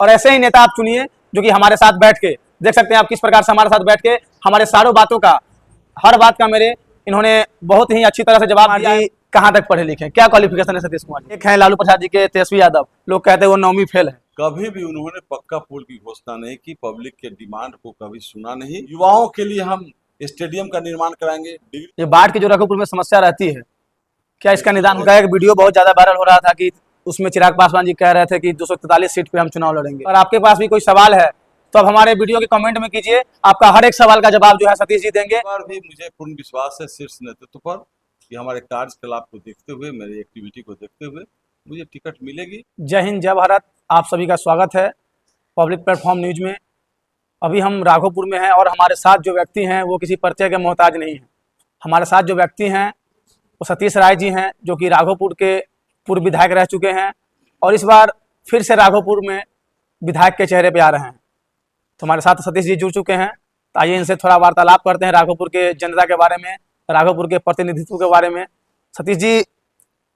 और ऐसे ही नेता आप चुनिए जो कि हमारे साथ बैठ के, देख सकते हैं आप किस प्रकार से हमारे साथ बैठ के हमारे सारों बातों का, हर बात का मेरे इन्होंने बहुत ही अच्छी तरह से जवाब दिया। कहाँ तक पढ़े लिखे, क्या क्वालिफिकेशन है सतीश कुमार जी? एक है लालू प्रसाद जी के तेजस्वी यादव, लोग कहते हैं वो 9वीं फेल है। कभी भी उन्होंने पक्का पुल की घोषणा नहीं की, पब्लिक के डिमांड को कभी सुना नहीं। युवाओं के लिए हम स्टेडियम का निर्माण कराएंगे। ये बाढ़ की जो राघोपुर में समस्या रहती है, क्या इसका निदान होगा? एक वीडियो बहुत ज्यादा वायरल हो रहा था कि उसमें चिराग पासवान जी कह रहे थे कि 243 सीट पे हम चुनाव लड़ेंगे। और आपके पास भी कोई सवाल है तो अब हमारे वीडियो के कमेंट में कीजिए, आपका हर एक सवाल का जवाब जो है सतीश जी देंगे। बार भी मुझे पूर्ण विश्वास है शीर्ष नेतृत्व पर कि हमारे कार्यकलाप को देखते हुए, मेरी एक्टिविटी को देखते हुए मुझे टिकट मिलेगी। जय हिंद, जय भारत। आप सभी का स्वागत है पब्लिक प्लेटफॉर्म न्यूज में। अभी हम राघोपुर में हैं और हमारे साथ जो व्यक्ति हैं वो किसी परिचय के मोहताज नहीं हैं। हमारे साथ जो व्यक्ति हैं वो सतीश राय जी हैं, जो कि राघोपुर के पूर्व विधायक रह चुके हैं और इस बार फिर से राघोपुर में विधायक के चेहरे पे आ रहे हैं। तो हमारे साथ सतीश जी जुड़ चुके हैं, तो आइए इनसे थोड़ा वार्तालाप करते हैं राघोपुर के जनता के बारे में, राघोपुर के प्रतिनिधित्व के बारे में। सतीश जी,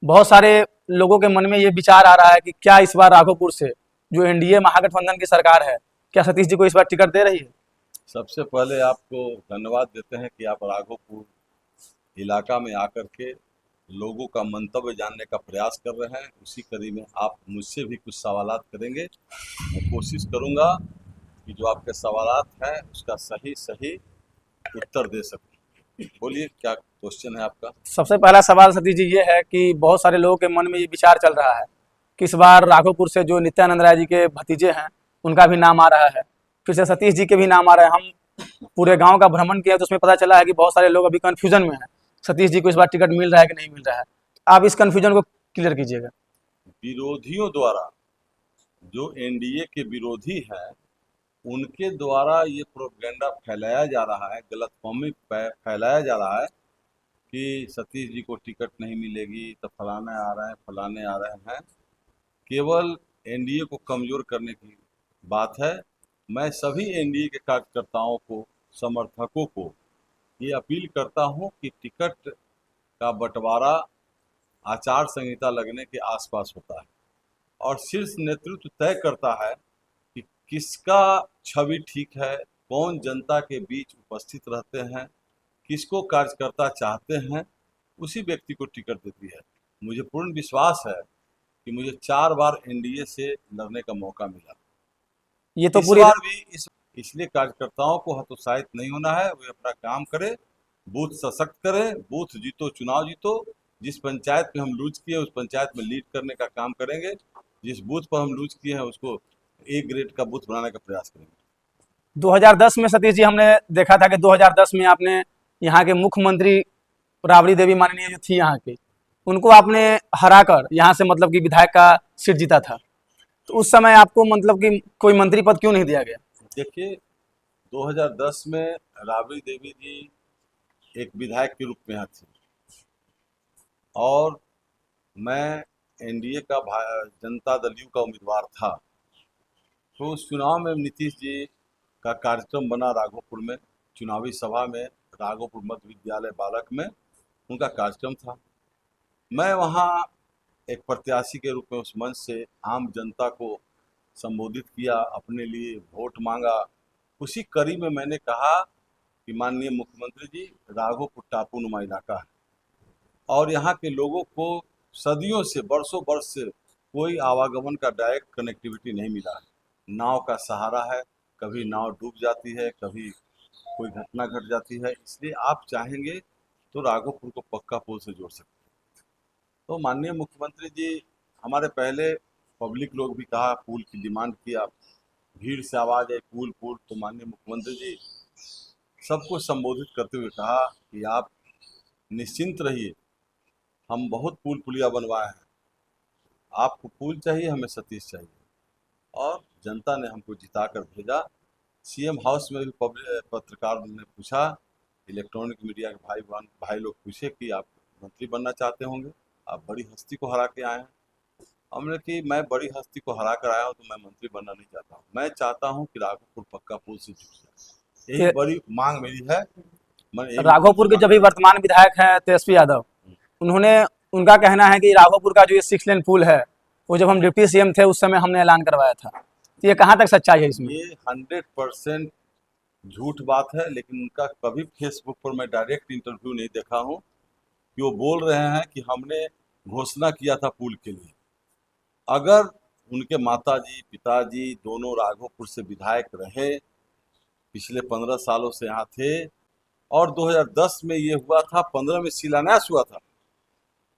बहुत सारे लोगों के मन में ये विचार आ रहा है कि क्या इस बार राघोपुर से जो एनडीए महागठबंधन की सरकार है, क्या सतीश जी को इस बार टिकट दे रही है? सबसे पहले आपको धन्यवाद देते हैं कि आप राघोपुर इलाका में आकर के लोगों का मंतव्य जानने का प्रयास कर रहे हैं। उसी कड़ी में आप मुझसे भी कुछ सवालात करेंगे। मैं कोशिश करूंगा कि जो आपके सवालात हैं उसका सही उत्तर दे सकूं। बोलिए, क्या क्वेश्चन है आपका? सबसे पहला सवाल सतीश जी ये है कि बहुत सारे लोगों के मन में ये विचार चल रहा है कि इस बार राघोपुर से जो नित्यानंद राय जी के भतीजे हैं उनका भी नाम आ रहा है, फिर से सतीश जी के भी नाम आ रहे हैं। हम पूरे गांव का भ्रमण किया तो उसमें पता चला है कि बहुत सारे लोग अभी कन्फ्यूजन में हैं, सतीश जी को इस बार टिकट मिल रहा है कि नहीं मिल रहा है। आप इस कन्फ्यूजन को क्लियर कीजिएगा। विरोधियों द्वारा, जो एनडीए के विरोधी हैं, उनके द्वारा ये प्रोपेगेंडा फैलाया जा रहा है, गलतफहमी फैलाया जा रहा है कि सतीश जी को टिकट नहीं मिलेगी तो फलाने आ रहे हैं, फलाने आ रहे हैं। केवल एनडीए को कमज़ोर करने की बात है। मैं सभी एनडीए के कार्यकर्ताओं को, समर्थकों को ये अपील करता हूं कि टिकट का बंटवारा आचार संहिता लगने के आसपास होता है और शीर्ष नेतृत्व तय करता है कि किसका छवि ठीक है, कौन जनता के बीच उपस्थित रहते हैं, किसको कार्यकर्ता चाहते हैं, उसी व्यक्ति को टिकट देती है। मुझे पूर्ण विश्वास है कि मुझे 4 बार एनडीए से लड़ने का मौका मिला। ये तो इस पूरी बार भी इसलिए कार्यकर्ताओं को हतोत्साहित नहीं होना है। वे अपना काम करें, बूथ सशक्त करें, बूथ जीतो, चुनाव जीतो। जिस पंचायत में हम लूज किए उस पंचायत में लीड करने का काम करेंगे। जिस बूथ पर हम लूज किए हैं उसको ए ग्रेड का बूथ बनाने का प्रयास करेंगे। 2010 में सतीश जी हमने देखा था कि 2010 में आपने यहाँ के मुख्यमंत्री राबड़ी देवी माननीय जो थी यहाँ की, उनको आपने हराकर यहाँ से मतलब कि विधायक का सीट जीता था। तो उस समय आपको मतलब कि कोई मंत्री पद क्यों नहीं दिया गया? देखिए, 2010 में राबड़ी देवी जी एक विधायक के रूप में यहाँ थी और मैं एनडीए का जनता दल यू का उम्मीदवार था। तो उस चुनाव में नीतीश जी का कार्यक्रम बना राघोपुर में, चुनावी सभा में, राघोपुर मध्य विद्यालय बालक में उनका कार्यक्रम था। मैं वहाँ एक प्रत्याशी के रूप में उस मंच से आम जनता को संबोधित किया, अपने लिए वोट मांगा। उसी कड़ी में मैंने कहा कि माननीय मुख्यमंत्री जी, राघोपुर टापू नुमा इलाका है और यहाँ के लोगों को सदियों से, बरसों बरस से कोई आवागमन का डायरेक्ट कनेक्टिविटी नहीं मिला है। नाव का सहारा है, कभी नाव डूब जाती है, कभी कोई घटना घट जाती है। इसलिए आप चाहेंगे तो राघोपुर को पक्का पुल से जोड़ सकते हैं। तो माननीय मुख्यमंत्री जी, हमारे पहले पब्लिक लोग भी कहा, पुल की डिमांड किया, भीड़ से आवाज़ आई पुल पुल। तो माननीय मुख्यमंत्री जी सबको संबोधित करते हुए कहा कि आप निश्चिंत रहिए, हम बहुत पुल पुलिया बनवाए हैं। आपको पुल चाहिए, हमें सतीश चाहिए। और जनता ने हमको जिता कर भेजा। सीएम हाउस में भी पत्रकार ने पूछा, इलेक्ट्रॉनिक मीडिया के भाई लोग पूछे कि आप मंत्री बनना चाहते होंगे, आप बड़ी हस्ती को हरा के आए हैं। हमने कि मैं बड़ी हस्ती को हरा कर आया हूँ तो मैं मंत्री बनना नहीं चाहता हूँ। मैं चाहता हूँ कि राघोपुर पक्का पुल से जुड़ जाए। यही बड़ी मांग मेरी है। राघोपुर के जो भी वर्तमान विधायक हैं तेजस्वी यादव, उन्होंने, उनका कहना है कि राघोपुर का जो ये 6 लेन पुल है वो जब हम डिप्टी सीएम थे उस समय हमने ऐलान करवाया था। तो ये कहाँ तक सच्चाई है इसमें? ये 100% झूठ बात है, लेकिन उनका कभी फेसबुक पर मैं डायरेक्ट इंटरव्यू नहीं देखा हूँ कि वो बोल रहे हैं कि हमने घोषणा किया था पुल के लिए। अगर उनके माताजी पिताजी दोनों राघोपुर से विधायक रहे, पिछले 15 सालों से यहाँ थे, और 2010 में ये हुआ था, 15 में शिलान्यास हुआ था,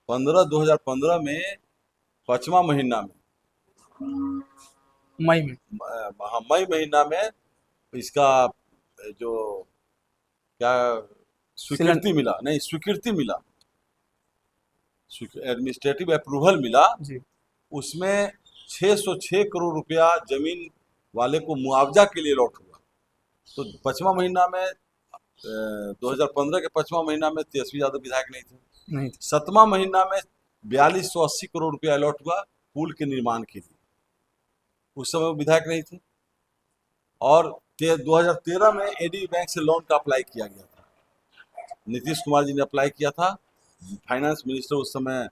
2015 में 5वां महीना में, मई में। हाँ, मई महीना में इसका जो क्या स्वीकृति मिला, नहीं स्वीकृति मिला, एडमिनिस्ट्रेटिव अप्रूवल मिला। जी। उसमें 606 करोड़ रुपया जमीन वाले को मुआवजा के लिए अलॉट हुआ। तो 5वां महीना में 2015 के 5वां महीना में तेजस्वी यादव विधायक नहीं थे। नहीं। 7वां महीना में 4280 करोड़ रुपया अलॉट हुआ पुल के निर्माण के लिए, उस समय वो विधायक नहीं थे। और 2013 में एडी बैंक से लोन का अप्लाई किया गया था, नीतीश कुमार जी ने अप्लाई किया था। फाइनेंस मिनिस्टर उस समय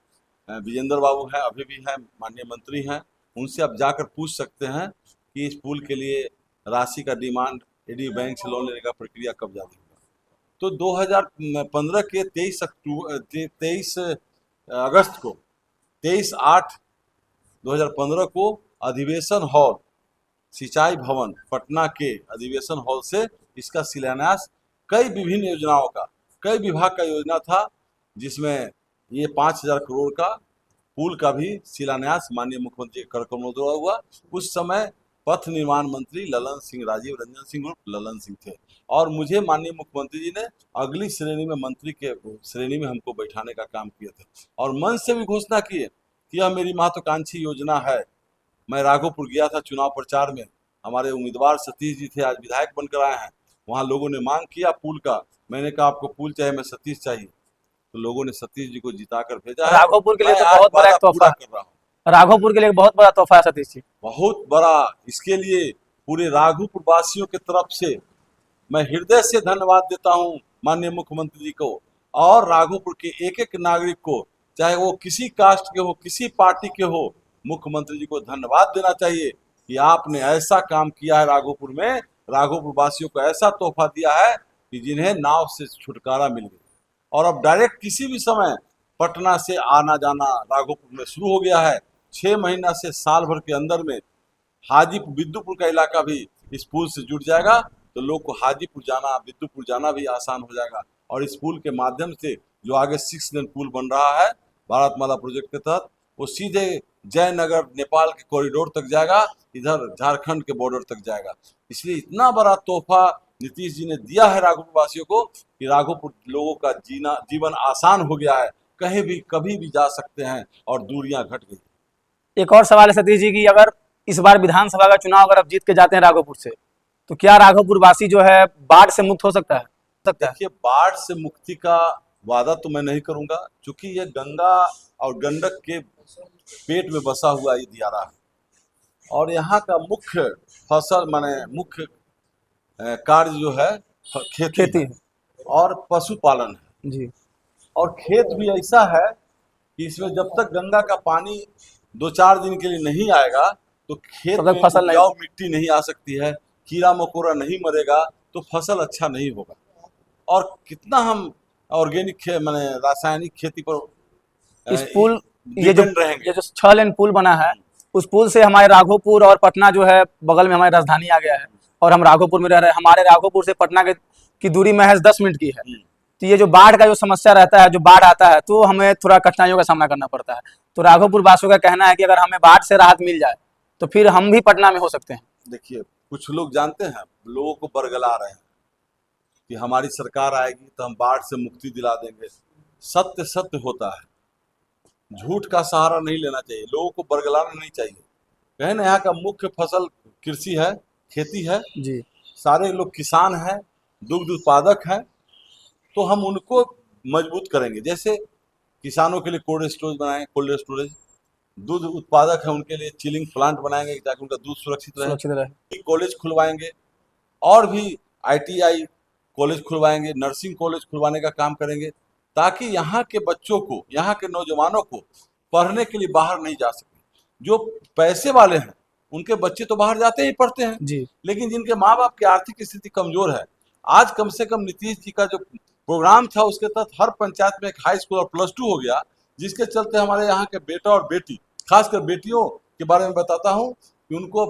विजेंद्र बाबू हैं, अभी भी हैं, माननीय मंत्री हैं, उनसे आप जाकर पूछ सकते हैं कि इस पुल के लिए राशि का डिमांड एडी बैंक से लोन लेने का प्रक्रिया कब जारी होगा। तो 2015 के 23 अगस्त को 23/8/2015 को अधिवेशन हॉल सिंचाई भवन पटना के अधिवेशन हॉल से इसका शिलान्यास, कई विभिन्न योजनाओं का, कई विभाग का योजना था, जिसमें ये 5000 करोड़ का पुल का भी शिलान्यास माननीय मुख्यमंत्री के कर कमलों द्वारा हुआ। उस समय पथ निर्माण मंत्री ललन सिंह, राजीव रंजन सिंह उर्फ ललन सिंह थे, और मुझे माननीय मुख्यमंत्री जी ने अगली श्रेणी में, मंत्री के श्रेणी में हमको बैठाने का काम किया था, और मंच से भी घोषणा किए कि यह मेरी महत्वाकांक्षी योजना है। मैं राघोपुर गया था चुनाव प्रचार में, हमारे उम्मीदवार सतीश जी थे, आज विधायक बनकर आए हैं। वहाँ लोगों ने मांग किया पुल का, मैंने कहा आपको पुल चाहिए, मैं सतीश चाहिए, तो लोगों ने सतीश जी को जिताकर भेजा है। राघोपुर के लिए तो मैं आज बहुत बड़ा वादा एक तोहफा पूरा कर रहा हूँ। राघोपुर के लिए एक बहुत बड़ा तोहफा है सतीश जी। बहुत बड़ा, इसके लिए पूरे राघोपुर वासियों की तरफ से मैं हृदय से धन्यवाद देता हूँ माननीय मुख्यमंत्री जी को, और राघोपुर के एक एक नागरिक को, चाहे वो किसी कास्ट के हो, किसी पार्टी के हो, मुख्यमंत्री जी को धन्यवाद देना चाहिए कि आपने ऐसा काम किया है राघोपुर में, राघोपुर वासियों को ऐसा तोहफा दिया है कि जिन्हें नाव से छुटकारा मिल गया। और अब डायरेक्ट किसी भी समय पटना से आना जाना राघोपुर में शुरू हो गया है। 6 महीना से साल भर के अंदर में हाजीपुर बिद्दुपुर का इलाका भी इस पुल से जुड़ जाएगा, तो लोग को हाजीपुर जाना, बिद्दुपुर जाना भी आसान हो जाएगा। और इस पुल के माध्यम से जो आगे 6 लेन पुल बन रहा है भारतमाला प्रोजेक्ट के तहत, वो सीधे जयनगर नेपाल के कॉरिडोर तक जाएगा, इधर झारखंड के बॉर्डर तक जाएगा। इसलिए इतना बड़ा तोहफा नीतीश जी ने दिया है राघोपुर वासियों को कि राघोपुर लोगों का जीवन आसान हो गया है, कहीं भी कभी भी जा सकते हैं और दूरियां घट गई। एक और सवाल है सतीश जी की, अगर इस बार विधानसभा का चुनाव अगर आप जीत के जाते हैं राघोपुर से, तो क्या राघोपुर वासी जो है बाढ़ से मुक्त हो सकता है? देखिए, बाढ़ से मुक्ति का वादा तो मैं नहीं करूंगा, क्योंकि ये गंगा और गंडक के पेट में बसा हुआ ये दियारा है, और यहाँ का मुख्य फसल माने मुख्य कार्य जो है खेती है और पशुपालन है जी। और खेत भी ऐसा है कि इसमें जब तक गंगा का पानी 2-4 दिन के लिए नहीं आएगा, तो खेत में फसल उपजाऊ मिट्टी नहीं आ सकती है, कीड़ा मकोड़ा नहीं मरेगा, तो फसल अच्छा नहीं होगा। और कितना हम ऑर्गेनिक माने रासायनिक खेती पर इस पुल ये रहेंगे। जो 6 लेन पुल बना है, उस पुल से हमारे राघोपुर और पटना जो है बगल में हमारी राजधानी आ गया है, और हम राघोपुर में रह रहे हैं। हमारे राघोपुर से पटना की दूरी महज 10 मिनट की है। तो ये जो बाढ़ का जो समस्या रहता है, जो बाढ़ आता है, तो हमें थोड़ा कठिनाइयों का सामना करना पड़ता है। तो राघोपुर वासियों का कहना है कि अगर हमें बाढ़ से राहत मिल जाए तो फिर हम भी पटना में हो सकते हैं। देखिए, कुछ लोग जानते हैं, लोगों को बरगला रहे हैं कि हमारी सरकार आएगी तो हम बाढ़ से मुक्ति दिला देंगे। सत्य सत्य होता है, झूठ का सहारा नहीं लेना चाहिए, लोगों को बरगलाना नहीं चाहिए। कहें ना, यहाँ का मुख्य फसल कृषि है, खेती है जी। सारे सारे लोग किसान हैं, दुग्ध उत्पादक हैं, तो हम उनको मजबूत करेंगे। जैसे किसानों के लिए कोल्ड स्टोरेज बनाएंगे, कोल्ड स्टोरेज, दूध उत्पादक है उनके लिए चिलिंग प्लांट बनाएंगे ताकि उनका दूध सुरक्षित रहे। कॉलेज खुलवाएंगे, और भी ITI कॉलेज खुलवाएंगे, नर्सिंग कॉलेज खुलवाने का काम करेंगे, ताकि यहाँ के बच्चों को, यहाँ के नौजवानों को पढ़ने के लिए बाहर नहीं जा सके। जो पैसे वाले हैं उनके बच्चे तो बाहर जाते ही पढ़ते हैं, जी लेकिन जिनके माँ बाप की आर्थिक स्थिति कमजोर है, आज कम से कम नीतीश जी का जो प्रोग्राम था उसके तहत हर पंचायत में एक हाई स्कूल और +2 हो गया, जिसके चलते हमारे यहाँ के बेटा और बेटी, खासकर बेटियों के बारे में बताता हूँ कि उनको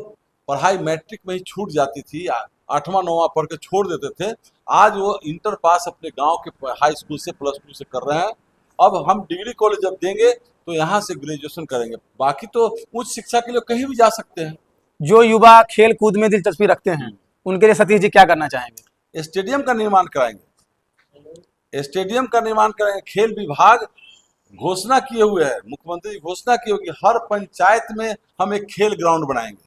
पढ़ाई मैट्रिक में ही छूट जाती थी, 8वां 9वां पढ़ के छोड़ देते थे। आज वो इंटर पास अपने गांव के हाई स्कूल से +2 से कर रहे हैं। अब हम डिग्री कॉलेज जब देंगे तो यहाँ से ग्रेजुएशन करेंगे, बाकी तो उच्च शिक्षा के लिए कहीं भी जा सकते हैं। जो युवा खेल कूद में दिलचस्पी रखते हैं उनके लिए सतीश जी क्या करना चाहेंगे? स्टेडियम का निर्माण कराएंगे, स्टेडियम का निर्माण कराएंगे। खेल विभाग घोषणा किए हुए है, मुख्यमंत्री जी घोषणा किए हुए कि हर पंचायत में हम एक खेल ग्राउंड बनाएंगे,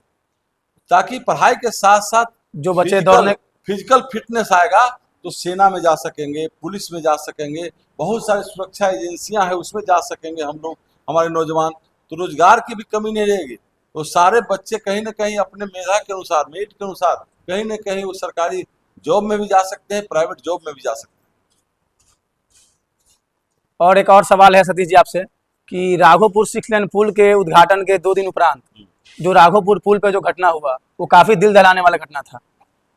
ताकि पढ़ाई के साथ साथ जो बच्चे दौड़ने फिजिकल फिटनेस आएगा तो सेना में जा सकेंगे, पुलिस में जा सकेंगे, बहुत सारी सुरक्षा एजेंसियां हैं उसमें जा सकेंगे हम लोग, हमारे नौजवान, तो रोजगार की भी कमी नहीं रहेगी। तो सारे बच्चे कहीं ना कहीं अपने मेधा के अनुसार, मेरिट के अनुसार कहीं ना कहीं वो सरकारी जॉब में भी जा सकते हैं, प्राइवेट जॉब में भी जा सकते हैं। और एक और सवाल है सतीश जी आपसे कि राघोपुर 6 लेन पुल के उद्घाटन के 2 दिन उपरांत जो राघोपुर पुल पे जो घटना हुआ वो काफी दिल दहलाने वाला घटना था।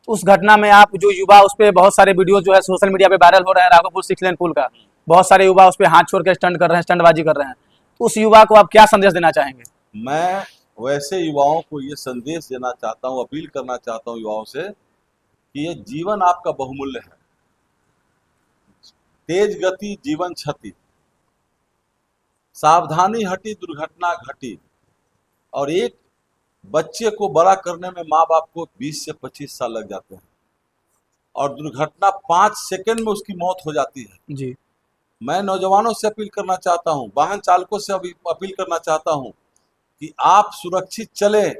उस घटना में आप जो युवा, उस पे बहुत सारे वीडियो जो है सोशल मीडिया पे वायरल हो रहे हैं राघोपुर 6 लेन पुल का, बहुत सारे युवा उस पे हाथ छोड़ के स्टंट कर रहे हैं, स्टंटबाजी कर रहे हैं, तो उस युवा को आप क्या संदेश देना चाहेंगे? मैं वैसे युवाओं को ये संदेश देना चाहता हूँ, अपील करना चाहता हूँ युवाओं से कि ये जीवन आपका बहुमूल्य है, तेज गति जीवन क्षति, सावधानी हटी दुर्घटना घटी, और एक बच्चे को बड़ा करने में माँ बाप को 20 से 25 साल लग जाते हैं, और दुर्घटना 5 सेकंड में उसकी मौत हो जाती है। जी मैं नौजवानों से अपील करना चाहता हूँ, वाहन चालकों से अपील करना चाहता हूँ कि आप सुरक्षित चलें।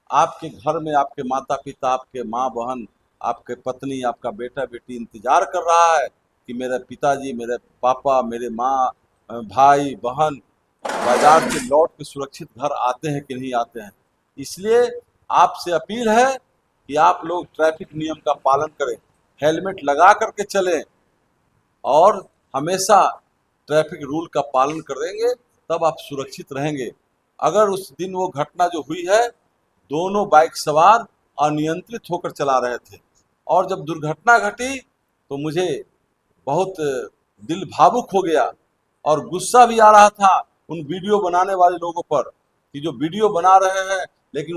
आपके घर में आपके माता पिता, आपके माँ बहन, आपके पत्नी, आपका बेटा बेटी इंतजार कर रहा है कि मेरे पिताजी, मेरे पापा, मेरे माँ, भाई बहन बाजार से लौट के सुरक्षित घर आते हैं कि नहीं आते हैं। इसलिए आपसे अपील है कि आप लोग ट्रैफिक नियम का पालन करें, हेलमेट लगा करके चलें, और हमेशा ट्रैफिक रूल का पालन करेंगे तब आप सुरक्षित रहेंगे। अगर उस दिन वो घटना जो हुई है, दोनों बाइक सवार अनियंत्रित होकर चला रहे थे, और जब दुर्घटना घटी तो मुझे बहुत दिल भावुक हो गया और गुस्सा भी आ रहा था उन वीडियो बनाने वाले लोगों पर कि जो वीडियो बना रहे हैं लेकिन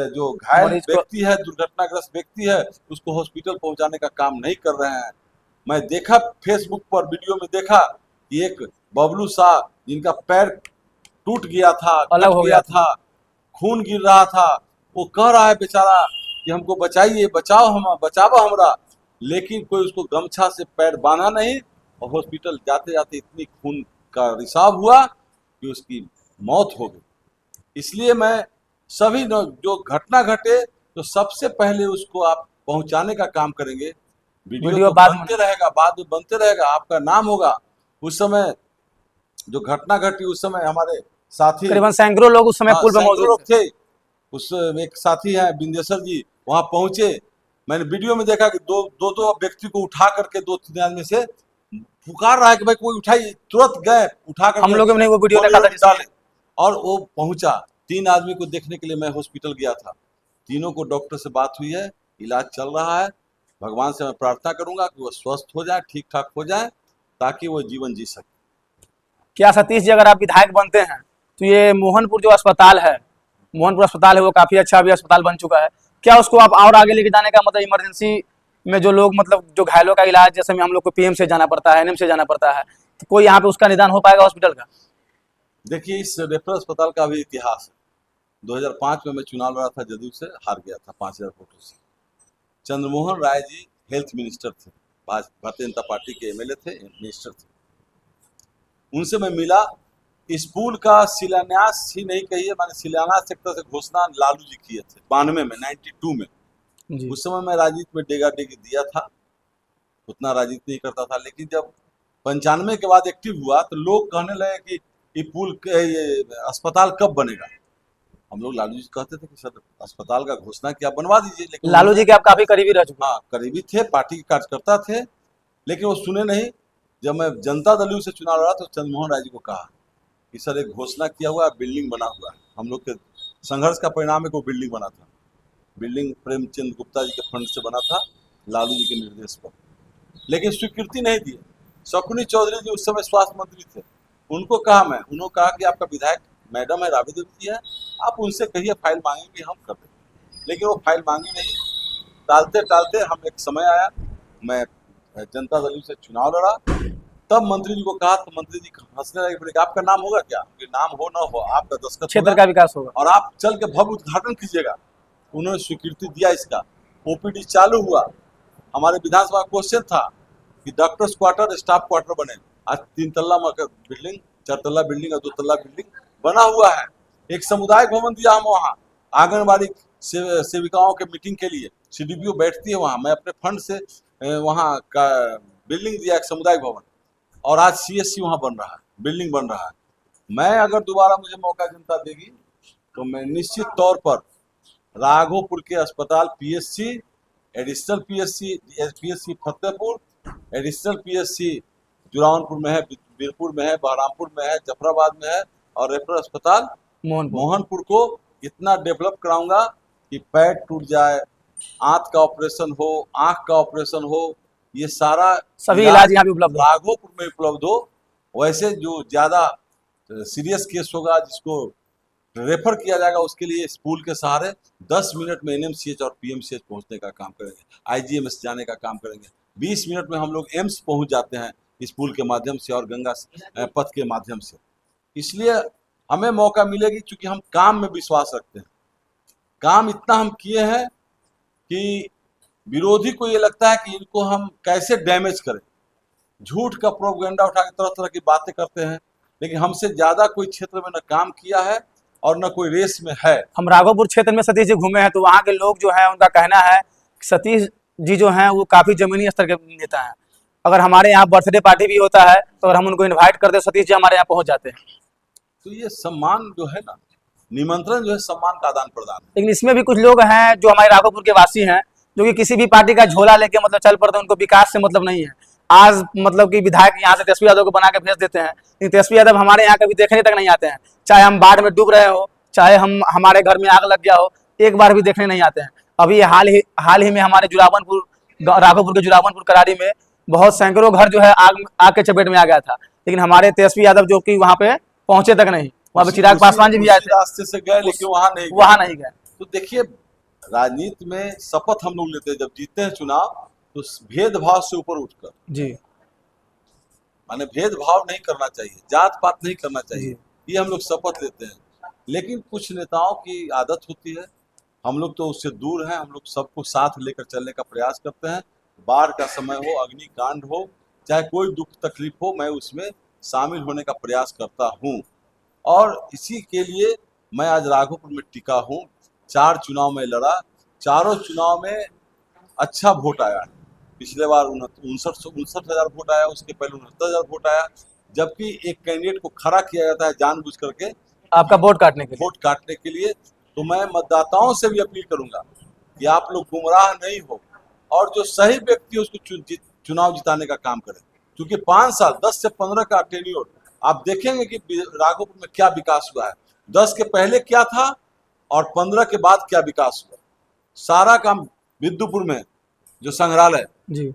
जो घायल व्यक्ति है, दुर्घटनाग्रस्त व्यक्ति है, उसको हॉस्पिटल पहुंचाने का काम नहीं कर रहे हैं। मैं देखा फेसबुक पर वीडियो में देखा कि एक बबलू शाह जिनका पैर टूट गया था, अलग हो गया था, खून गिर रहा था, वो कह रहा है बेचारा कि हमको बचाइए, बचाओ हमरा, लेकिन कोई उसको गमछा से पैर बांधा नहीं, और हॉस्पिटल जाते जाते इतनी खून का रिसाव हुआ कि उसकी मौत हो गई। इसलिए मैं सभी जो घटना घटे तो सबसे पहले उसको आप पहुंचाने का काम करेंगे। वीडियो तो बनते रहेगा, बाद में बनते रहेगा, आपका नाम होगा। उस समय जो घटना घटी उस समय हमारे साथी करीबन सैकड़ों लोग उस समय पुल पर मौजूद थे। उस एक साथी हैं बिंदेश्वर जी, वहां पहुंचे। मैंने वीडियो में देखा कि दो व्यक्ति को उठा करके 2-3 आदमी से पुकार रहा है कि भाई कोई उठाइए, तुरंत गए उठा कर, हम लोगों ने वो वीडियो देखा था डाले, और वो पहुंचा। 3 आदमी को देखने के लिए मैं हॉस्पिटल गया था, तीनों को डॉक्टर से बात हुई है, इलाज चल रहा है। भगवान से मैं प्रार्थना करूंगा कि वो स्वस्थ हो जाए, ठीक ठाक हो जाए, ताकि वो जीवन जी सके। क्या सतीश जी, अगर आप विधायक बनते हैं तो ये मोहनपुर जो अस्पताल है, मोहनपुर अस्पताल है, वो काफी अच्छा अभी अस्पताल बन चुका है, क्या उसको आप और आगे लेके जाने का, मतलब इमरजेंसी में जो लोग, मतलब जो घायलों का इलाज, जैसे में हम लोग को पीएम से जाना पड़ता है, एनएम से जाना पड़ता है, तो कोई यहाँ पे उसका निदान हो पाएगा हॉस्पिटल का? देखिए, इस रेफरल अस्पताल का भी इतिहास है। 2005 में मैं चुनाव लड़ा था, जदयू से हार गया था 5000 वोटों से। चंद्रमोहन राय जी हेल्थ मिनिस्टर थे, भारतीय जनता पार्टी के एमएलए थे, मिनिस्टर थे। उनसे मैं मिला। इस पुल का शिलान्यास ही नहीं कहिए, मैंने शिलान्यास एक तरह से घोषणा लालू जी किए थे 92 में, 92 में। उस समय मैं राजनीति में डेगा डेगी दिया था, उतना राजनीति नहीं करता था, लेकिन जब 95 के बाद एक्टिव हुआ तो लोग कहने लगे कि ये पुल ये अस्पताल कब बनेगा। हम लोग लालू जी कहते थे कि सर अस्पताल का घोषणा किया, बनवा दीजिए, लेकिन लालू जी के आप काफी करीबी रह चुके। हाँ, करीबी थे, पार्टी के कार्यकर्ता थे, लेकिन वो सुने नहीं। जब मैं जनता दल से चुनाव लड़ा तो चंद्रमोहन राय जी को कहा कि सर एक घोषणा किया हुआ है, बिल्डिंग बना हुआ है, हम लोग के संघर्ष का परिणाम एक वो बिल्डिंग बना था। बिल्डिंग प्रेमचंद गुप्ता जी के फंड से बना था, लालू जी के निर्देश पर, लेकिन स्वीकृति नहीं दी। शकुनी चौधरी जी उस समय स्वास्थ्य मंत्री थे, उनको कहा मैं, उन्होंने कहा कि आपका विधायक मैडम है, राबड़ी देवी जी है, आप उनसे कहिए फाइल मांगेंगे, हम कर देंगे। लेकिन वो फाइल मांगी नहीं। टालते टालते हम एक समय आया, मैं जनता दल से चुनाव लड़ा, तब मंत्री जी को कहा तो मंत्री जी हंसने लगे, बोले आपका नाम होगा क्या? कि नाम हो ना हो, आपका दस्तखत क्षेत्र होगा का विकास होगा। और आप चल के भव्य उद्घाटन कीजिएगा। उन्होंने स्वीकृति दिया इसका, ओपीडी चालू हुआ। हमारे विधानसभा क्वेश्चन था कि डॉक्टर्स क्वार्टर, स्टाफ क्वार्टर बने। आज 3 तल्ला बिल्डिंग, 4 तल्ला बिल्डिंग और 2 तल्ला बिल्डिंग बना हुआ है। एक समुदाय भवन दिया हम वहाँ, आंगनबाड़ी सेविकाओं के मीटिंग के लिए सीडीपीओ बैठती है वहाँ, मैं अपने फंड से वहाँ का बिल्डिंग दिया, एक समुदाय भवन। और आज सीएससी वहाँ बन रहा है, बिल्डिंग बन रहा है। मैं अगर दोबारा मुझे मौका जनता देगी तो मैं निश्चित तौर पर राघोपुर के अस्पताल, PSC, additional PSC, PSC Fatehpur, additional PSC Juravanpur में है, बीरपुर में है, बहरामपुर में है, जफराबाद में है, और रेफरल अस्पताल मोहनपुर को इतना डेवलप कराऊंगा कि पैर टूट जाए, आंत का ऑपरेशन हो, आंख का ऑपरेशन हो, ये सारा सभी इलाज यहाँ पे उपलब्ध है। राघोपुर में उपलब्ध हो। वैसे जो ज्यादा सीरियस केस होगा, जिसको रेफर किया जाएगा, उसके लिए इस पुल के सहारे 10 मिनट में एनएमसीएच और पीएमसीएच पहुंचने का काम करेंगे, आईजीएमएस जाने का काम करेंगे। 20 मिनट में हम लोग एम्स पहुंच जाते हैं इस पुल के माध्यम से और गंगा पथ के माध्यम से। इसलिए हमें मौका मिलेगी, क्योंकि हम काम में विश्वास रखते हैं। काम इतना हम किए हैं कि विरोधी को ये लगता है कि इनको हम कैसे डैमेज करें। झूठ का प्रोपेगेंडा उठा के तरह तरह की बातें करते हैं, लेकिन हमसे ज्यादा कोई क्षेत्र में न काम किया है और न कोई रेस में है। हम राघोपुर क्षेत्र में सतीश जी घूमे हैं, तो वहाँ के लोग जो हैं उनका कहना है कि सतीश जी जो हैं वो काफी जमीनी स्तर के नेता हैं। अगर हमारे यहाँ बर्थडे पार्टी भी होता है तो अगर हम उनको इन्वाइट करते हैं, सतीश जी हमारे यहाँ पहुंच जाते हैं। तो ये सम्मान जो है ना, निमंत्रण जो है, सम्मान का आदान प्रदान है। लेकिन इसमें भी कुछ लोग हैं जो हमारे राघोपुर के वासी हैं, जो कि किसी भी पार्टी का झोला लेके मतलब चल पड़ते हैं, उनको विकास से मतलब नहीं है। आज मतलब कि विधायक यहाँ से तेजस्वी यादव को बना के भेज देते हैं, लेकिन तेजस्वी यादव हमारे यहाँ कभी देखने तक नहीं आते हैं। चाहे हम बाढ़ में डूब रहे हो, चाहे हमारे घर में आग लग गया हो, एक बार भी देखने नहीं आते हैं। अभी हाल ही में हमारे जुरावनपुर, राघोपुर के जुरावनपुर करारी में बहुत सैकड़ों घर जो है आग के चपेट में आ गया था, लेकिन हमारे तेजस्वी यादव जो कि वहाँ पे पहुंचे तक नहीं। वहाँ पे चिराग पासवान जी भी आए थे, रास्ते से गए, लेकिन वहां नहीं गए। तो देखिए, राजनीति में शपथ हम लोग लेते हैं जब जीतते हैं चुनाव, तो भेदभाव से ऊपर उठकर जी, माने भेदभाव नहीं करना चाहिए, जात पात नहीं करना चाहिए, ये हम लोग शपथ लेते हैं। लेकिन कुछ नेताओं की आदत होती है, हम लोग तो उससे दूर हैं। हम लोग सबको साथ लेकर चलने का प्रयास करते हैं। बाढ़ का समय हो, अग्निकांड हो, चाहे कोई दुख तकलीफ हो, मैं उसमें शामिल होने का प्रयास करता हूँ। और इसी के लिए मैं आज राघोपुर में टिका हूँ। 4 चुनाव में लड़ा, चारों चुनाव में अच्छा वोट आया है। पिछले बार 59,000 वोट आया, उसके पहले 69,000 वोट आया। जबकि एक कैंडिडेट को खड़ा किया जाता है जानबूझ करके, आपका वोट काटने के लिए। तो मैं मतदाताओं से भी अपील करूंगा कि आप लोग गुमराह नहीं हो और जो सही व्यक्ति है उसको चुनाव जिताने का काम करें। क्योंकि 5 साल, 10 से 15 का टेन्योर, आप देखेंगे कि राघोपुर में क्या विकास हुआ है, 10 के पहले क्या था और 15 के बाद क्या विकास हुआ। सारा काम विद्युपुर में जो संग्रहालय जी,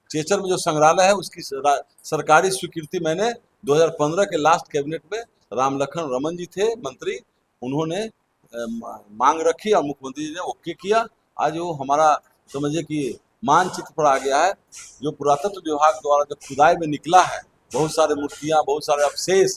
चेचर में जो संग्रहालय है, उसकी सरकारी स्वीकृति मैंने 2015 के लास्ट कैबिनेट में, रामलखन रमन जी थे मंत्री, उन्होंने मांग रखी और मुख्यमंत्री जी ने ओके किया। आज वो हमारा समझिए कि मानचित्र पर आ गया है। जो पुरातत्व विभाग द्वारा जो खुदाई में निकला है, बहुत सारे मूर्तियां, बहुत सारे अवशेष,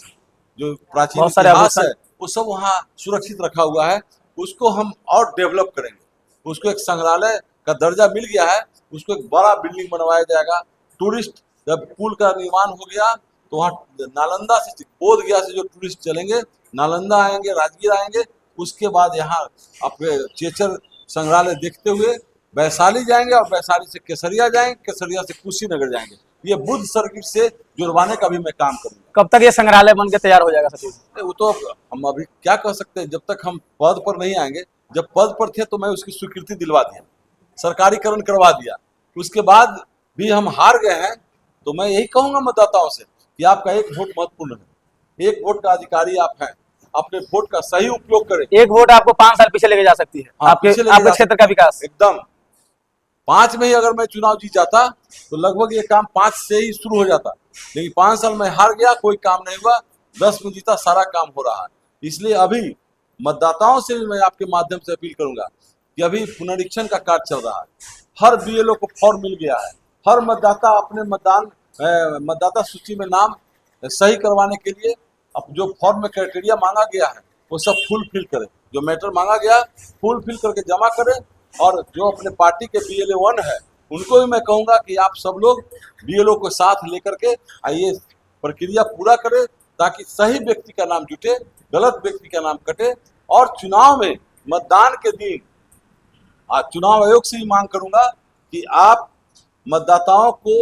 जो प्राचीन इतिहास है, वो सब वहाँ सुरक्षित रखा हुआ है। उसको हम और डेवलप करेंगे। उसको एक संग्रहालय का दर्जा मिल गया है, उसको एक बड़ा बिल्डिंग बनवाया जाएगा। टूरिस्ट, जब पुल का निर्माण हो गया तो वहाँ नालंदा से, बोध गया से जो टूरिस्ट चलेंगे, नालंदा आएंगे, राजगीर आएंगे, उसके बाद यहाँ अपने चेचर संग्रहालय देखते हुए वैशाली जाएंगे और वैशाली से केसरिया जाएंगे, केसरिया से कुशीनगर जाएंगे। ये बुद्ध सर्किट से जुड़वाने का भी मैं काम करूंगा। कब तक ये संग्रहालय बन के तैयार हो जाएगा सतीश? वो तो हम अभी क्या कह सकते हैं, जब तक हम पद पर नहीं आएंगे। जब पद पर थे तो मैं उसकी स्वीकृति दिलवा दिया, सरकारीकरण करवा दिया। उसके बाद भी हम हार गए हैं, तो मैं यही कहूंगा मतदाताओं से कि आपका एक वोट महत्वपूर्ण है, एक वोट का अधिकारी आप हैं। अपने वोट का सही उपयोग करें। एक वोट आपको 5 साल पीछे लेके जा सकती है, हाँ, आपके पीछे लेके आपके जा क्षेत्र सकते का विकास। एकदम 5 में ही अगर मैं चुनाव जीत जाता तो लगभग ये काम 5 से ही शुरू हो जाता, लेकिन 5 साल में हार गया, कोई काम नहीं हुआ। 10 में जीता, सारा काम हो रहा है। इसलिए अभी मतदाताओं से भी मैं आपके माध्यम से अपील करूंगा कि अभी पुनरीक्षण का कार्य चल रहा है। हर बीएलओ को फॉर्म मिल गया है। हर मतदाता अपने मतदाता सूची में नाम सही करवाने के लिए अब जो फॉर्म में क्राइटेरिया मांगा गया है वो सब फुल फिल करे। जो मैटर मांगा गया फुल फिल करके जमा करे। और जो अपने पार्टी के BLO 1 है उनको भी मैं कहूंगा कि आप सब लोग BLO को साथ लेकर के आइए, प्रक्रिया पूरा करें ताकि सही व्यक्ति का नाम जुटे, गलत व्यक्ति का नाम कटे। और चुनाव में मतदान के दिन आज चुनाव आयोग से भी मांग करूंगा कि आप मतदाताओं को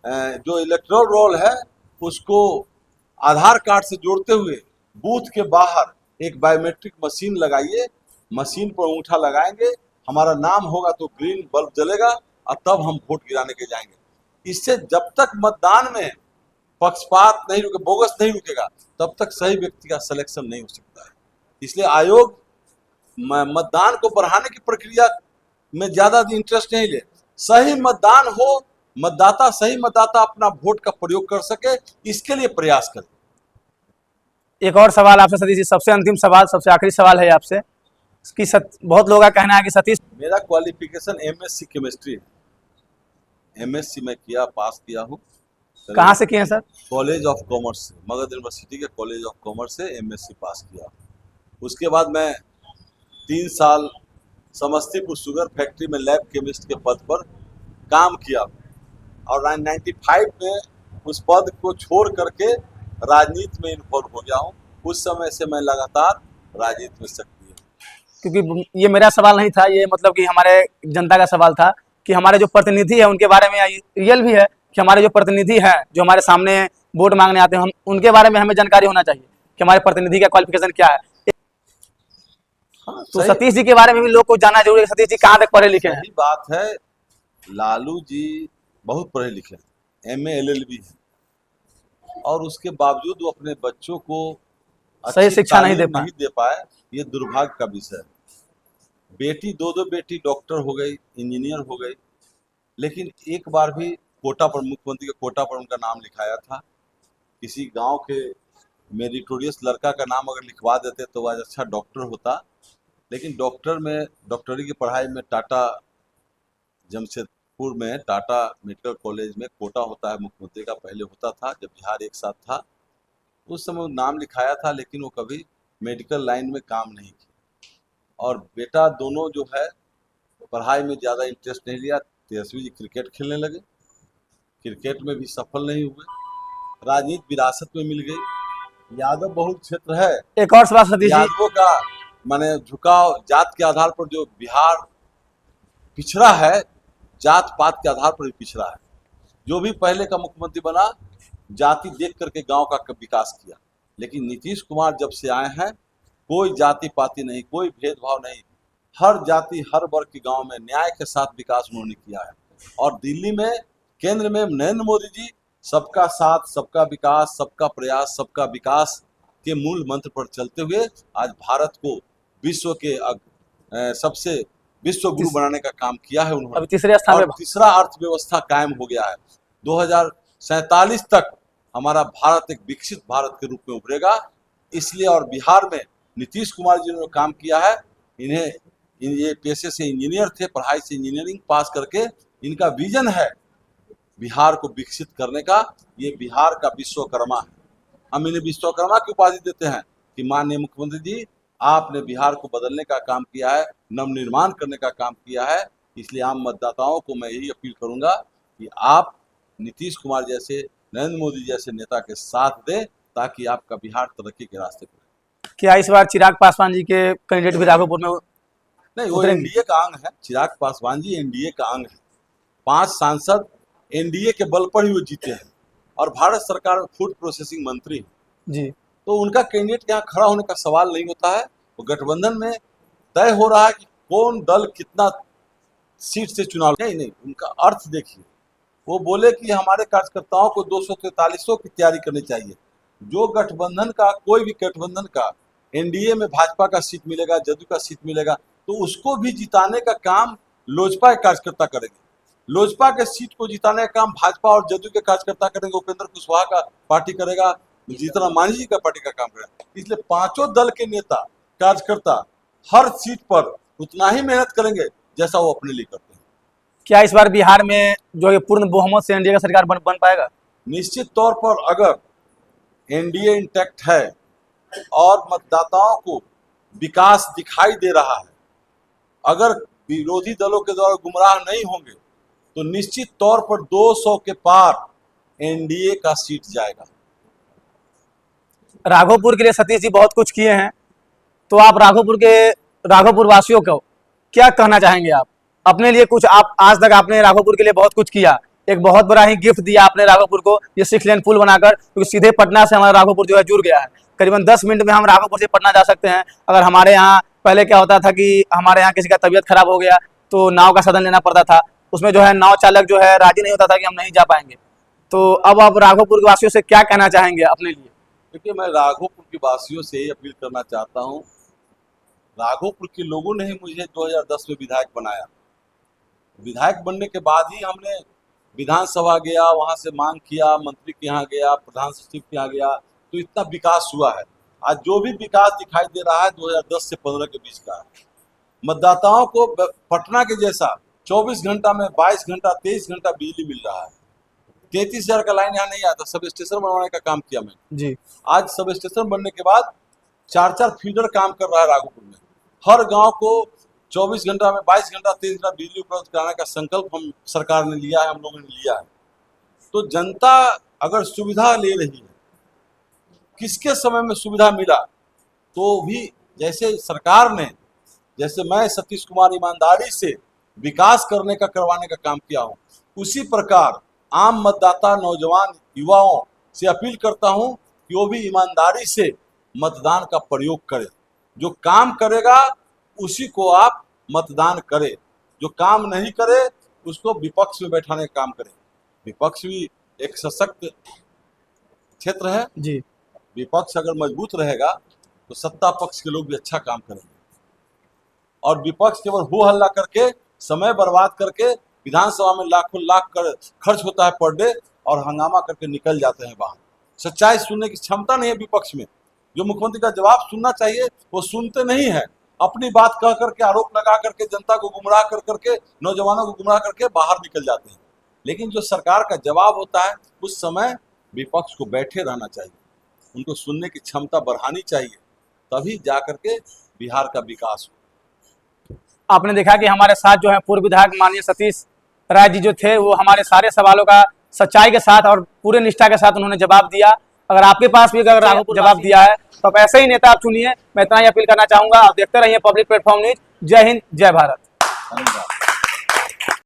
जो इलेक्टोरल रोल है उसको आधार कार्ड से जोड़ते हुए बूथ के बाहर एक बायोमेट्रिक मशीन लगाइए। मशीन पर अंगूठा लगाएंगे, हमारा नाम होगा तो ग्रीन बल्ब जलेगा और तब हम वोट गिराने के जाएंगे। इससे जब तक मतदान में पक्षपात नहीं रुके, बोगस नहीं रुकेगा, तब तक सही व्यक्ति का सिलेक्शन नहीं हो सकता है। इसलिए आयोग मतदान को बढ़ाने की प्रक्रिया में ज्यादा इंटरेस्ट नहीं ले। सही मतदान हो, सही मतदाता अपना वोट का प्रयोग कर सके, इसके लिए प्रयास करें। एक और सवाल आपसे सतीश जी, सबसे अंतिम सवाल, सबसे आखिरी सवाल है आपसे कि बहुत लोगों का कहना है कि सतीश, मेरा क्वालिफिकेशन MSc केमिस्ट्री है। MSc मैं किया, पास किया हूँ। कहाँ से किए हैं सर? कॉलेज ऑफ कॉमर्स से, मगध यूनिवर्सिटी के कॉलेज ऑफ कॉमर्स से MSc पास किया। उसके बाद मैं 3 साल समस्तीपुर शुगर फैक्ट्री में लैब केमिस्ट के पद पर काम किया और 95 में उस पद को छोड़ करके राजनीति में इन्वॉल्व हो गया हूँ। उस समय से मैं लगातार राजनीति में सक्रिय हूँ। क्योंकि ये मेरा सवाल नहीं था, ये मतलब कि हमारे जनता का सवाल था कि हमारे जो प्रतिनिधि है उनके बारे में, रियल भी है कि हमारे जो प्रतिनिधि हैं जो हमारे सामने वोट मांगने आते हैं, हम उनके बारे में हमें जानकारी होना चाहिए कि हमारे प्रतिनिधि का क्वालिफिकेशन क्या है। हाँ, तो सतीश जी के बारे में भी लोग को जानना जरूरी है। सतीश जी कहाँ तक पढ़े लिखे हैं? सही बात है। लालू जी बहुत पढ़े लिखे हैं, MA LLB है, और उसके बावजूद वो अपने बच्चों को सही अच्छी शिक्षा नहीं तालीम दे पाए। ये दुर्भाग्य का विषय है। बेटी दो बेटी डॉक्टर हो गई, इंजीनियर हो गई, लेकिन एक बार भी कोटा पर, मुख्यमंत्री के कोटा पर उनका नाम लिखाया था। किसी गांव के मेरिटोरियस लड़का का नाम अगर लिखवा देते तो आज अच्छा डॉक्टर होता। लेकिन डॉक्टरी की पढ़ाई में टाटा जमशेदपुर में टाटा मेडिकल कॉलेज में कोटा होता है मुख्यमंत्री का, पहले होता था जब बिहार एक साथ था। उस समय नाम लिखाया था, लेकिन वो कभी मेडिकल लाइन में काम नहीं किया। और बेटा दोनों जो है पढ़ाई में ज़्यादा इंटरेस्ट नहीं लिया। तेजस्वी जी क्रिकेट खेलने लगे, क्रिकेट में भी सफल नहीं हुए, राजनीति विरासत में मिल गई। यादव बहुल क्षेत्र है। एक और सवाल सतीश जी, यादवों का माने झुकाव जात के आधार पर, जो बिहार पिछड़ा है जात पात के आधार पर भी पिछड़ा है। जो भी पहले का मुख्यमंत्री बना जाति देख करके गांव का विकास किया, लेकिन नीतीश कुमार जब से आए हैं कोई जाति पाति नहीं, कोई भेदभाव नहीं, हर जाति हर वर्ग के गांव में न्याय के साथ विकास उन्होंने किया है। और दिल्ली में केंद्र में नरेंद्र मोदी जी सबका साथ, सबका विकास, सबका प्रयास, सबका विकास के मूल मंत्र पर चलते हुए आज भारत को विश्व के सबसे विश्व गुरु बनाने का काम किया है उन्होंने। अभी तीसरे स्थान और पे तीसरा अर्थव्यवस्था कायम हो गया है। 2047 तक हमारा भारत एक विकसित भारत के रूप में उभरेगा। इसलिए और बिहार में नीतीश कुमार जी ने काम किया है। ये पेशे से इंजीनियर थे, पढ़ाई से इंजीनियरिंग पास करके इनका विजन है बिहार को विकसित करने का। ये बिहार का विश्वकर्मा है। हम इन्हें विश्वकर्मा की उपाधि देते हैं कि माननीय मुख्यमंत्री जी आपने बिहार को बदलने का काम किया है, नवनिर्माण करने का काम किया है। इसलिए आम मतदाताओं को मैं यही अपील करूंगा कि आप नीतीश कुमार जैसे, नरेंद्र मोदी जैसे नेता के साथ दें ताकि आपका बिहार तरक्की के रास्ते पर। क्या इस बार चिराग पासवान जी के कैंडिडेट भी राघोपुर में नहीं, वो एनडीए का अंग है। चिराग पासवान जी एनडीए का अंग है। 5 सांसद एनडीए के बल पर ही वो जीते हैं और भारत सरकार में फूड प्रोसेसिंग मंत्री हैं जी। तो उनका कैंडिडेट यहाँ खड़ा होने का सवाल नहीं होता है। वो गठबंधन में तय हो रहा है कि कौन दल कितना सीट से चुनाव। नहीं, उनका अर्थ देखिए। वो बोले कि हमारे कार्यकर्ताओं को 243 की तैयारी करनी चाहिए। जो गठबंधन का, कोई भी गठबंधन का एनडीए में भाजपा का सीट मिलेगा, जदयू का सीट मिलेगा, तो उसको भी जिताने का काम लोजपा के कार्यकर्ता करेंगे। लोजपा के सीट को जिताने का काम भाजपा और जदयू के कार्यकर्ता करेंगे, उपेंद्र कुशवाहा का पार्टी करेगा, जीतन मांझी जी का पार्टी का काम करेगा। इसलिए पांचों दल के नेता कार्यकर्ता हर सीट पर उतना ही मेहनत करेंगे जैसा वो अपने लिए करते हैं। क्या इस बार बिहार में जो ये पूर्ण बहुमत से एनडीए का सरकार बन पाएगा? निश्चित तौर पर अगर एनडीए इंटैक्ट है और मतदाताओं को विकास दिखाई दे रहा है, अगर विरोधी दलों के द्वारा गुमराह नहीं होंगे, तो निश्चित तौर पर 200 के पार एनडीए का सीट जाएगा। राघोपुर के लिए सतीश जी बहुत कुछ किए हैं, तो आप राघोपुर वासियों को क्या कहना चाहेंगे? आप अपने लिए कुछ, आप आज तक आपने राघोपुर के लिए बहुत कुछ किया, एक बहुत बड़ा ही गिफ्ट दिया आपने राघोपुर को, ये 6 लेन पुल बनाकर, क्योंकि सीधे पटना से हमारा राघोपुर जो है जुड़ गया है। करीबन 10 मिनट में हम राघोपुर से पटना जा सकते हैं। अगर हमारे यहाँ पहले क्या होता था कि हमारे यहाँ किसी का तबीयत खराब हो गया तो नाव का साधन लेना पड़ता था, उसमें जो है नाव चालक जो है राजी नहीं होता था कि हम नहीं जा पाएंगे। तो अब आप राघोपुर के वासियों से क्या कहना चाहेंगे अपने लिए? देखिए, मैं राघोपुर के वासियों से अपील करना चाहता हूँ, राघोपुर के लोगों ने ही मुझे 2010 में विधायक बनाया। विधायक बनने के बाद ही हमने विधानसभा गया, वहाँ से मांग किया, मंत्री के यहाँ गया, प्रधान सचिव के यहाँ गया, तो इतना विकास हुआ है। आज जो भी विकास दिखाई दे रहा है 2010 से 15 के बीच का है। मतदाताओं को पटना के जैसा 24 घंटा में 22 घंटा 23 घंटा बिजली मिल रहा है। 33,000 का लाइन यहाँ नहीं आता। सब स्टेशन बनवाने का काम किया मैंने जी। आज सब स्टेशन बनने के बाद 4-4 फीडर काम कर रहा है राघोपुर में। हर गांव को 24 घंटा में 22 घंटा 23 घंटा बिजली उपलब्ध कराने का संकल्प हम सरकार ने लिया है, हम लोगों ने लिया है। तो जनता अगर सुविधा ले रही है, किसके समय में सुविधा मिला, तो भी जैसे सरकार ने, जैसे मैं सतीश कुमार ईमानदारी से विकास करने का करवाने का काम किया हूँ, उसी प्रकार आम मतदाता नौजवान युवाओं से अपील करता हूँ कि वो भी ईमानदारी से मतदान का प्रयोग करें। जो काम करेगा उसी को आप मतदान करें, जो काम नहीं करे उसको विपक्ष में बैठाने का काम करें। विपक्ष भी एक सशक्त क्षेत्र है जी। विपक्ष अगर मजबूत रहेगा तो सत्ता पक्ष के लोग भी अच्छा काम करेंगे। और विपक्ष केवल हो हल्ला करके, समय बर्बाद करके, विधानसभा में लाखों लाख कर खर्च होता है पर डे, और हंगामा करके निकल जाते हैं बाहर। सच्चाई सुनने की क्षमता नहीं है विपक्ष में। जो मुख्यमंत्री का जवाब सुनना चाहिए वो सुनते नहीं है। अपनी बात कह करके, आरोप लगा करके, जनता को गुमराह कर करके, नौजवानों को गुमराह करके बाहर निकल जाते हैं। लेकिन जो सरकार का जवाब होता है उस समय विपक्ष को बैठे रहना चाहिए, उनको सुनने की क्षमता बढ़ानी चाहिए, तभी जा करके बिहार का विकास हो। आपने देखा कि हमारे साथ जो है पूर्व विधायक माननीय सतीश राय जी जो थे, वो हमारे सारे सवालों का सच्चाई के साथ और पूरे निष्ठा के साथ उन्होंने जवाब दिया। अगर आपके पास भी अगर जवाब दिया है तो आप ऐसे ही नेता आप चुनिए। मैं इतना ही अपील करना चाहूंगा। आप देखते रहिए पब्लिक प्लेटफॉर्म न्यूज। जय हिंद, जय भारत। धन्यवाद।